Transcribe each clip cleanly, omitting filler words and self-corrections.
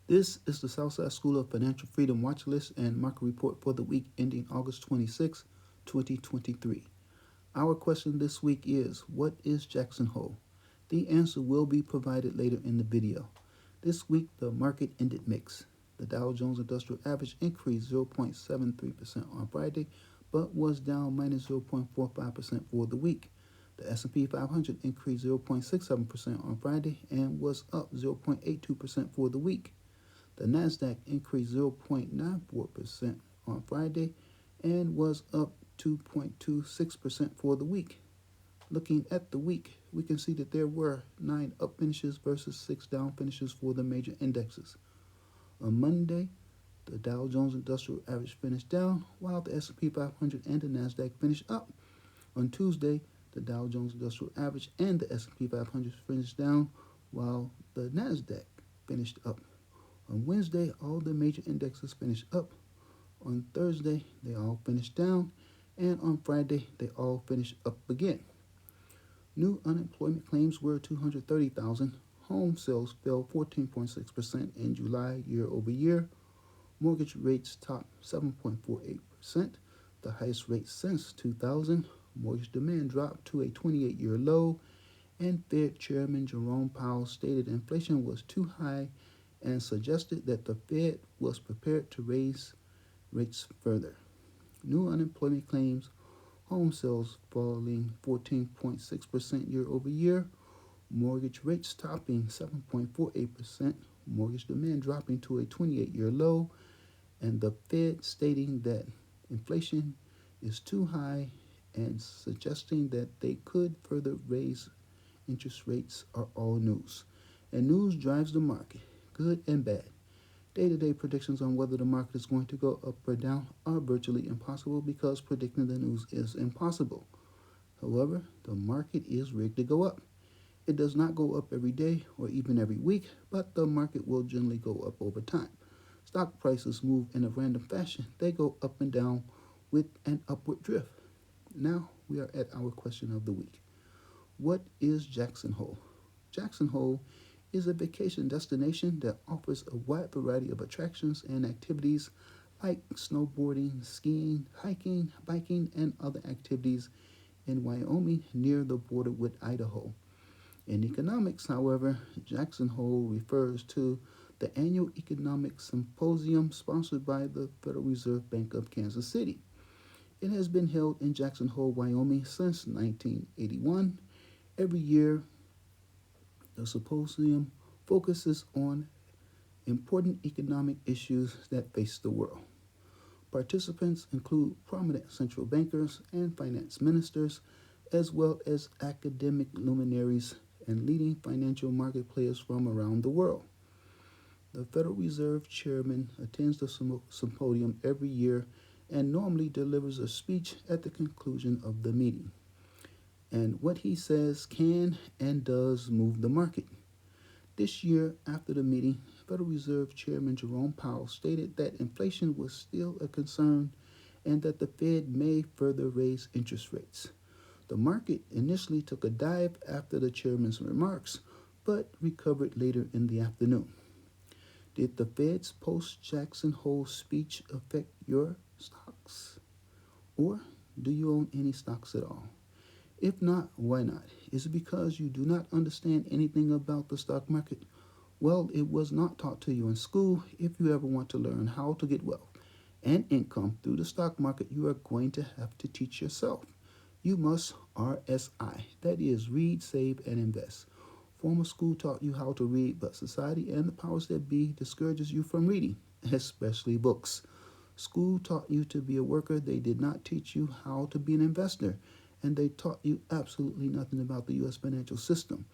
This is the Southside School of Financial Freedom Watch List and Market Report for the week ending August 26, 2023. Our question this week is, what is Jackson Hole? The answer will be provided later in the video. This week, the market ended mixed. The Dow Jones Industrial Average increased 0.73% on Friday, but was down minus 0.45% for the week. The S&P 500 increased 0.67% on Friday and was up 0.82% for the week. The Nasdaq increased 0.94% on Friday and was up 2.26% for the week. Looking at the week, we can see that there were 9 up finishes versus 6 down finishes for the major indexes. On Monday, the Dow Jones Industrial Average finished down, while the S&P 500 and the Nasdaq finished up. On Tuesday, the Dow Jones Industrial Average and the S&P 500 finished down, while the Nasdaq finished up. On Wednesday, all the major indexes finished up. On Thursday, they all finished down. And on Friday, they all finished up again. New unemployment claims were 230,000. Home sales fell 14.6% in July year over year. Mortgage rates topped 7.48%, the highest rate since 2000. Mortgage demand dropped to a 28-year low. And Fed Chairman Jerome Powell stated inflation was too high and suggested that the Fed was prepared to raise rates further. New unemployment claims, home sales falling 14.6% year over year, mortgage rates topping 7.48%, mortgage demand dropping to a 28-year low, and the Fed stating that inflation is too high and suggesting that they could further raise interest rates are all news. And news drives the market, good and bad. Day-to-day predictions on whether the market is going to go up or down are virtually impossible because predicting the news is impossible. However, the market is rigged to go up. It does not go up every day or even every week, but the market will generally go up over time. Stock prices move in a random fashion. They go up and down with an upward drift. Now we are at our question of the week. What is Jackson Hole? Jackson Hole is a vacation destination that offers a wide variety of attractions and activities like snowboarding, skiing, hiking, biking, and other activities in Wyoming near the border with Idaho. In economics, however, Jackson Hole refers to the annual economic symposium sponsored by the Federal Reserve Bank of Kansas City. It has been held in Jackson Hole, Wyoming since 1981. Every year, the symposium focuses on important economic issues that face the world. Participants include prominent central bankers and finance ministers, as well as academic luminaries and leading financial market players from around the world. The Federal Reserve Chairman attends the symposium every year and normally delivers a speech at the conclusion of the meeting. And what he says can and does move the market. This year, after the meeting, Federal Reserve Chairman Jerome Powell stated that inflation was still a concern and that the Fed may further raise interest rates. The market initially took a dive after the chairman's remarks, but recovered later in the afternoon. Did the Fed's post-Jackson Hole speech affect your stocks? Or do you own any stocks at all? If not, why not? Is it because you do not understand anything about the stock market? Well, it was not taught to you in school. If you ever want to learn how to get wealth and income through the stock market, you are going to have to teach yourself. You must RSI, that is, read, save, and invest. Former school taught you how to read, but society and the powers that be discourages you from reading, especially books. School taught you to be a worker. They did not teach you how to be an investor. And they taught you absolutely nothing about the U.S. financial system.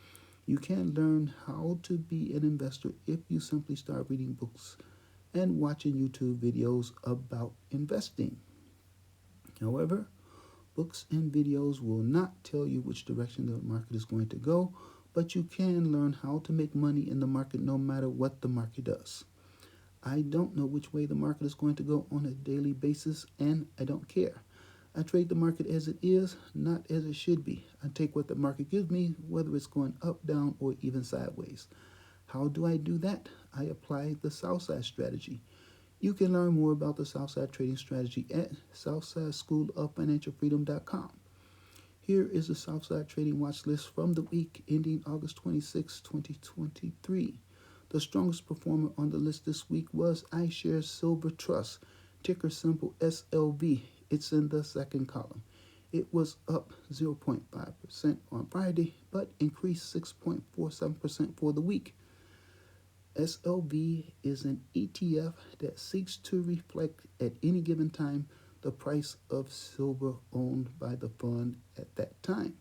You can learn how to be an investor if you simply start reading books and watching YouTube videos about investing. However, books and videos will not tell you which direction the market is going to go, but you can learn how to make money in the market no matter what the market does. I don't know which way the market is going to go on a daily basis, and I don't care. I trade the market as it is, not as it should be. I take what the market gives me, whether it's going up, down, or even sideways. How do I do that? I apply the Southside strategy. You can learn more about the Southside trading strategy at southsideschooloffinancialfreedom.com. Here is the Southside Trading Watch List from the week ending August 26, 2023. The strongest performer on the list this week was iShares Silver Trust, ticker symbol SLV. It's in the second column. It was up 0.5% on Friday, but increased 6.47% for the week. SLV is an ETF that seeks to reflect at any given time the price of silver owned by the fund at that time,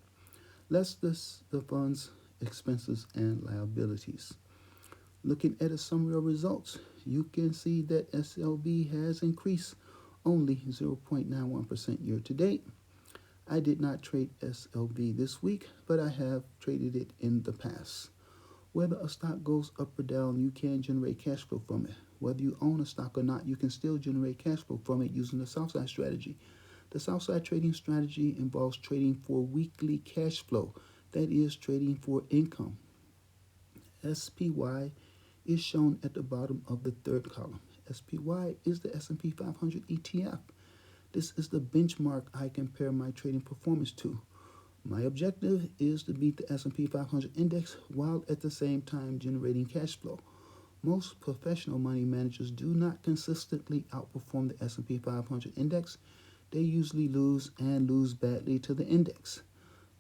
less the fund's expenses and liabilities. Looking at a summary of results, you can see that SLV has increased only 0.91% year to date. I did not trade SLV this week, but I have traded it in the past. Whether a stock goes up or down, you can generate cash flow from it. Whether you own a stock or not, you can still generate cash flow from it using the Southside strategy. The Southside trading strategy involves trading for weekly cash flow, that is, trading for income. SPY is shown at the bottom of the third column. SPY is the S&P 500 ETF. This is the benchmark I compare my trading performance to. My objective is to beat the S&P 500 index while at the same time generating cash flow. Most professional money managers do not consistently outperform the S&P 500 index. They usually lose and lose badly to the index.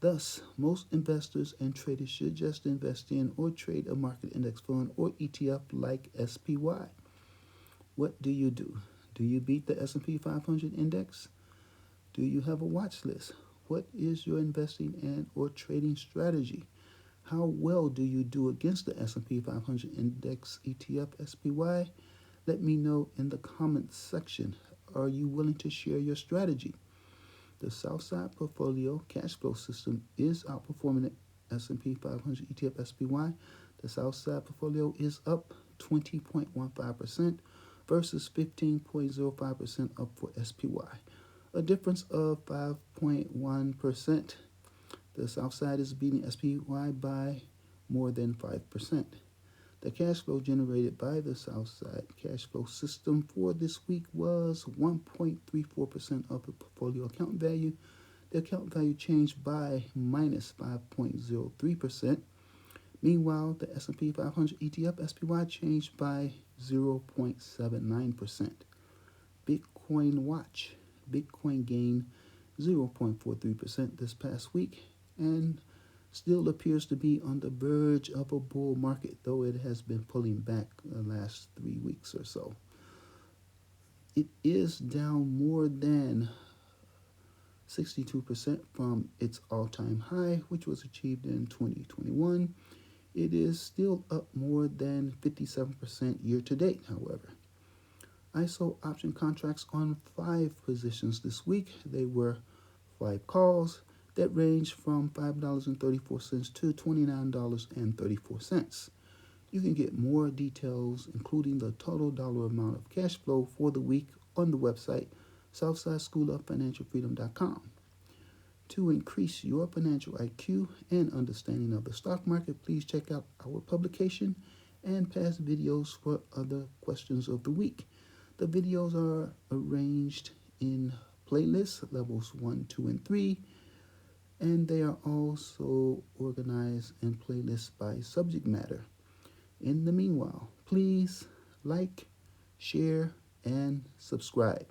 Thus, most investors and traders should just invest in or trade a market index fund or ETF like SPY. What do you do? Do you beat the S&P 500 index? Do you have a watch list? What is your investing and or trading strategy? How well do you do against the S&P 500 Index ETF SPY? Let me know in the comments section. Are you willing to share your strategy? The Southside Portfolio Cash Flow System is outperforming the S&P 500 ETF SPY. The Southside Portfolio is up 20.15% versus 15.05% up for SPY. A difference of 5.1%. The Southside is beating SPY by more than 5%. The cash flow generated by the Southside cash flow system for this week was 1.34% of the portfolio account value. The account value changed by minus 5.03%. Meanwhile, the S&P 500 ETF SPY changed by 0.79%. Bitcoin Watch. Bitcoin gained 0.43% this past week and still appears to be on the verge of a bull market, though it has been pulling back the last 3 weeks or so. It is down more than 62% from its all-time high, which was achieved in 2021. It is still up more than 57% year to date, however. I sold option contracts on 5 positions this week. They were 5 calls that ranged from $5.34 to $29.34. You can get more details, including the total dollar amount of cash flow for the week, on the website southsideschooloffinancialfreedom.com. To increase your financial IQ and understanding of the stock market, please check out our publication and past videos for other questions of the week. The videos are arranged in playlists, levels 1, 2, and 3, and they are also organized in playlists by subject matter. In the meanwhile, please like, share, and subscribe.